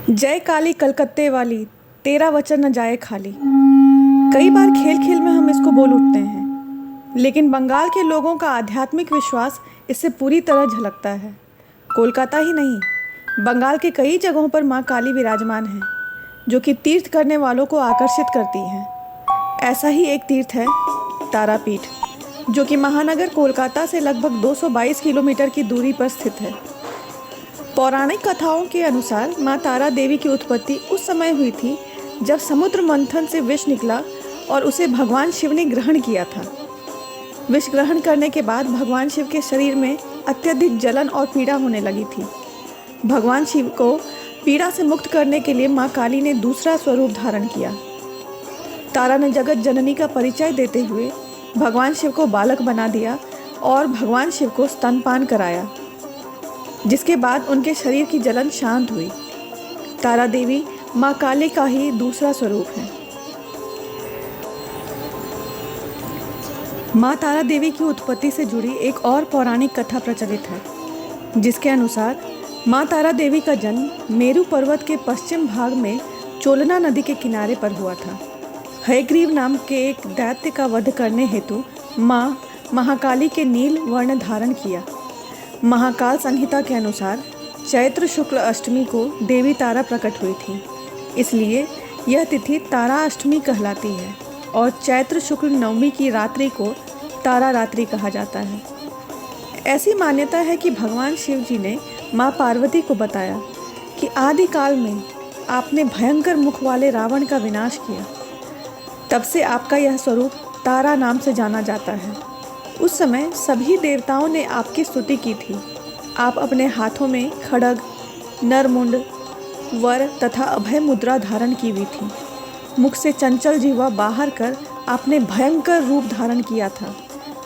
जय काली कलकत्ते वाली, तेरा वचन न जाए खाली। कई बार खेल खेल में हम इसको बोल उठते हैं, लेकिन बंगाल के लोगों का आध्यात्मिक विश्वास इससे पूरी तरह झलकता है। कोलकाता ही नहीं, बंगाल के कई जगहों पर माँ काली विराजमान है, जो कि तीर्थ करने वालों को आकर्षित करती हैं। ऐसा ही एक तीर्थ है तारापीठ, जो कि महानगर कोलकाता से लगभग 222 किलोमीटर की दूरी पर स्थित है। पौराणिक कथाओं के अनुसार माँ तारा देवी की उत्पत्ति उस समय हुई थी जब समुद्र मंथन से विष निकला और उसे भगवान शिव ने ग्रहण किया था। विष ग्रहण करने के बाद भगवान शिव के शरीर में अत्यधिक जलन और पीड़ा होने लगी थी। भगवान शिव को पीड़ा से मुक्त करने के लिए माँ काली ने दूसरा स्वरूप धारण किया। तारा ने जगत जननी का परिचय देते हुए भगवान शिव को बालक बना दिया और भगवान शिव को स्तनपान कराया, जिसके बाद उनके शरीर की जलन शांत हुई। तारा देवी माँ काली का ही दूसरा स्वरूप है। माँ तारा देवी की उत्पत्ति से जुड़ी एक और पौराणिक कथा प्रचलित है, जिसके अनुसार माँ तारा देवी का जन्म मेरू पर्वत के पश्चिम भाग में चोलना नदी के किनारे पर हुआ था। हयग्रीव नाम के एक दैत्य का वध करने हेतु माँ महाकाली के नील वर्ण धारण किया। महाकाल संहिता के अनुसार चैत्र शुक्ल अष्टमी को देवी तारा प्रकट हुई थी, इसलिए यह तिथि तारा अष्टमी कहलाती है और चैत्र शुक्ल नवमी की रात्रि को तारा रात्रि कहा जाता है। ऐसी मान्यता है कि भगवान शिव जी ने माँ पार्वती को बताया कि आदिकाल में आपने भयंकर मुख वाले रावण का विनाश किया, तब से आपका यह स्वरूप तारा नाम से जाना जाता है। उस समय सभी देवताओं ने आपकी स्तुति की थी। आप अपने हाथों में खड्ग, नरमुंड, वर तथा अभय मुद्रा धारण की हुई थी। मुख से चंचल जीवा बाहर कर आपने भयंकर रूप धारण किया था।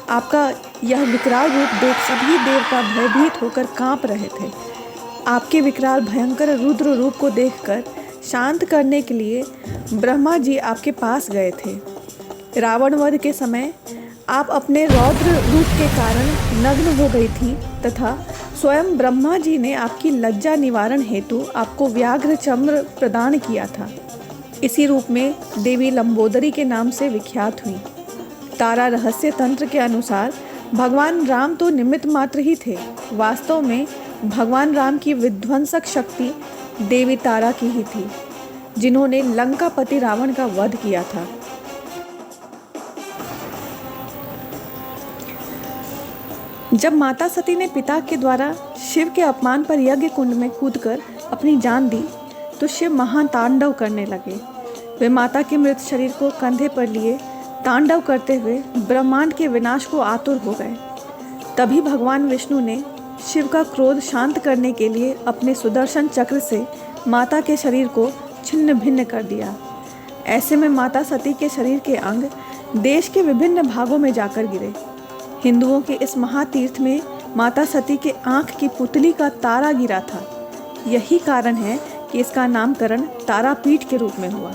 आपका यह विकराल रूप देख सभी देवता भयभीत होकर कांप रहे थे। आपके विकराल भयंकर रुद्र रूप को देखकर शांत करने के लिए ब्रह्मा जी आपके पास गए थे। रावण वध के समय आप अपने रौद्र रूप के कारण नग्न हो गई थी तथा स्वयं ब्रह्मा जी ने आपकी लज्जा निवारण हेतु आपको व्याघ्र चम्र प्रदान किया था। इसी रूप में देवी लंबोदरी के नाम से विख्यात हुई। तारा रहस्य तंत्र के अनुसार भगवान राम तो निमित्त मात्र ही थे। वास्तव में भगवान राम की विध्वंसक शक्ति देवी तारा की ही थी, जिन्होंने लंकापति रावण का वध किया था। जब माता सती ने पिता के द्वारा शिव के अपमान पर यज्ञ कुंड में कूदकर अपनी जान दी, तो शिव महातांडव करने लगे। वे माता के मृत शरीर को कंधे पर लिए तांडव करते हुए ब्रह्मांड के विनाश को आतुर हो गए। तभी भगवान विष्णु ने शिव का क्रोध शांत करने के लिए अपने सुदर्शन चक्र से माता के शरीर को छिन्न भिन्न कर दिया। ऐसे में माता सती के शरीर के अंग देश के विभिन्न भागों में जाकर गिरे। हिंदुओं के इस महातीर्थ में माता सती के आँख की पुतली का तारा गिरा था। यही कारण है कि इसका नामकरण तारापीठ के रूप में हुआ।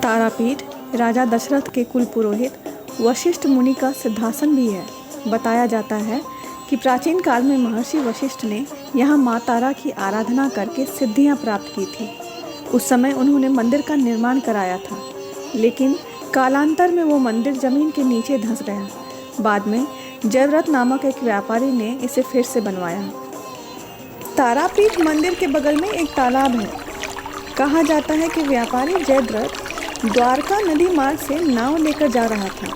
तारापीठ राजा दशरथ के कुल पुरोहित वशिष्ठ मुनि का सिद्धासन भी है। बताया जाता है कि प्राचीन काल में महर्षि वशिष्ठ ने यहाँ माँ तारा की आराधना करके सिद्धियाँ प्राप्त की थी। उस समय उन्होंने मंदिर का निर्माण कराया था, लेकिन कालांतर में वो मंदिर जमीन के नीचे धंस गया। बाद में जयव्रत नामक एक व्यापारी ने इसे फिर से बनवाया। तारापीठ मंदिर के बगल में एक तालाब है। कहा जाता है कि व्यापारी जयद्रथ द्वारका नदी मार्ग से नाव लेकर जा रहा था।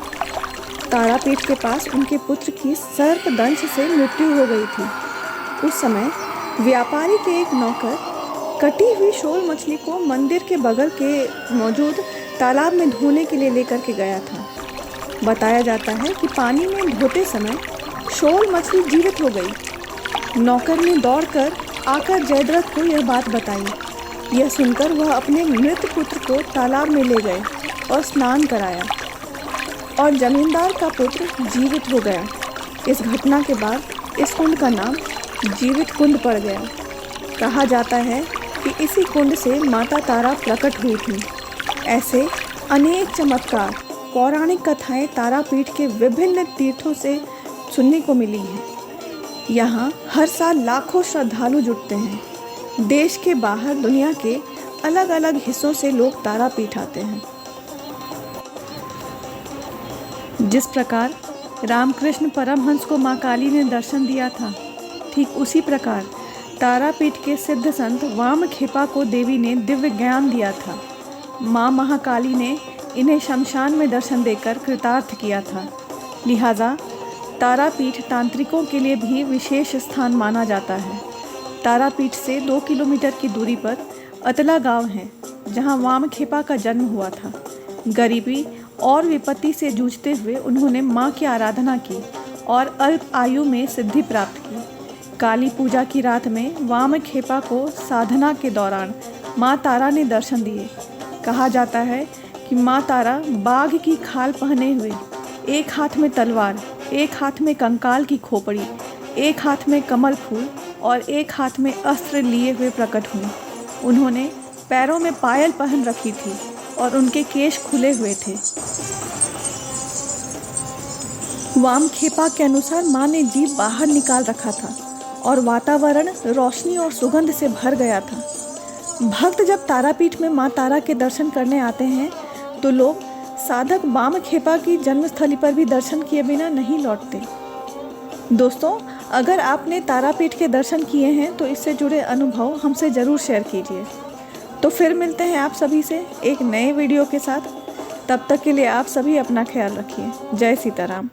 तारापीठ के पास उनके पुत्र की सर्पदंश से मृत्यु हो गई थी। उस समय व्यापारी के एक नौकर कटी हुई शोल मछली को मंदिर के बगल के मौजूद तालाब में धोने के लिए लेकर के गया था। बताया जाता है कि पानी में धोते समय शोल मछली जीवित हो गई। नौकर ने दौड़कर आकर जयद्रथ को यह बात बताई। यह सुनकर वह अपने मृत पुत्र को तालाब में ले गए और स्नान कराया और जमींदार का पुत्र जीवित हो गया। इस घटना के बाद इस कुंड का नाम जीवित कुंड पड़ गया। कहा जाता है कि इसी कुंड से माता तारा प्रकट हुई थी। ऐसे अनेक चमत्कार पौराणिक कथाएं तारापीठ के विभिन्न तीर्थों से सुनने को मिली हैं। यहाँ हर साल लाखों श्रद्धालु जुटते हैं। देश के बाहर दुनिया के अलग अलग हिस्सों से लोग तारापीठ आते हैं। जिस प्रकार रामकृष्ण परमहंस को माँ काली ने दर्शन दिया था, ठीक उसी प्रकार तारापीठ के सिद्ध संत वामखेपा को देवी ने दिव्य ज्ञान दिया था। माँ महाकाली ने इन्हें शमशान में दर्शन देकर कृतार्थ किया था। लिहाजा तारापीठ तांत्रिकों के लिए भी विशेष स्थान माना जाता है। तारापीठ से 2 किलोमीटर की दूरी पर अतला गांव है, जहां वामखेपा का जन्म हुआ था। गरीबी और विपत्ति से जूझते हुए उन्होंने मां की आराधना की और अल्प आयु में सिद्धि प्राप्त की। काली पूजा की रात में वामखेपा को साधना के दौरान मां तारा ने दर्शन दिए। कहा जाता है कि मां तारा बाघ की खाल पहने हुए, एक हाथ में तलवार, एक हाथ में कंकाल की खोपड़ी, एक हाथ में कमल फूल और एक हाथ में अस्त्र लिए हुए प्रकट हुई। उन्होंने पैरों में पायल पहन रखी थी और उनके केश खुले हुए थे। वामखेपा के अनुसार माँ ने जीव बाहर निकाल रखा था और वातावरण रोशनी और सुगंध से भर गया था। भक्त जब तारापीठ में माँ तारा के दर्शन करने आते हैं तो लोग साधक वामखेपा की जन्मस्थली पर भी दर्शन किए बिना नहीं लौटते। दोस्तों, अगर आपने तारापीठ के दर्शन किए हैं तो इससे जुड़े अनुभव हमसे ज़रूर शेयर कीजिए। तो फिर मिलते हैं आप सभी से एक नए वीडियो के साथ। तब तक के लिए आप सभी अपना ख्याल रखिए। जय सीताराम।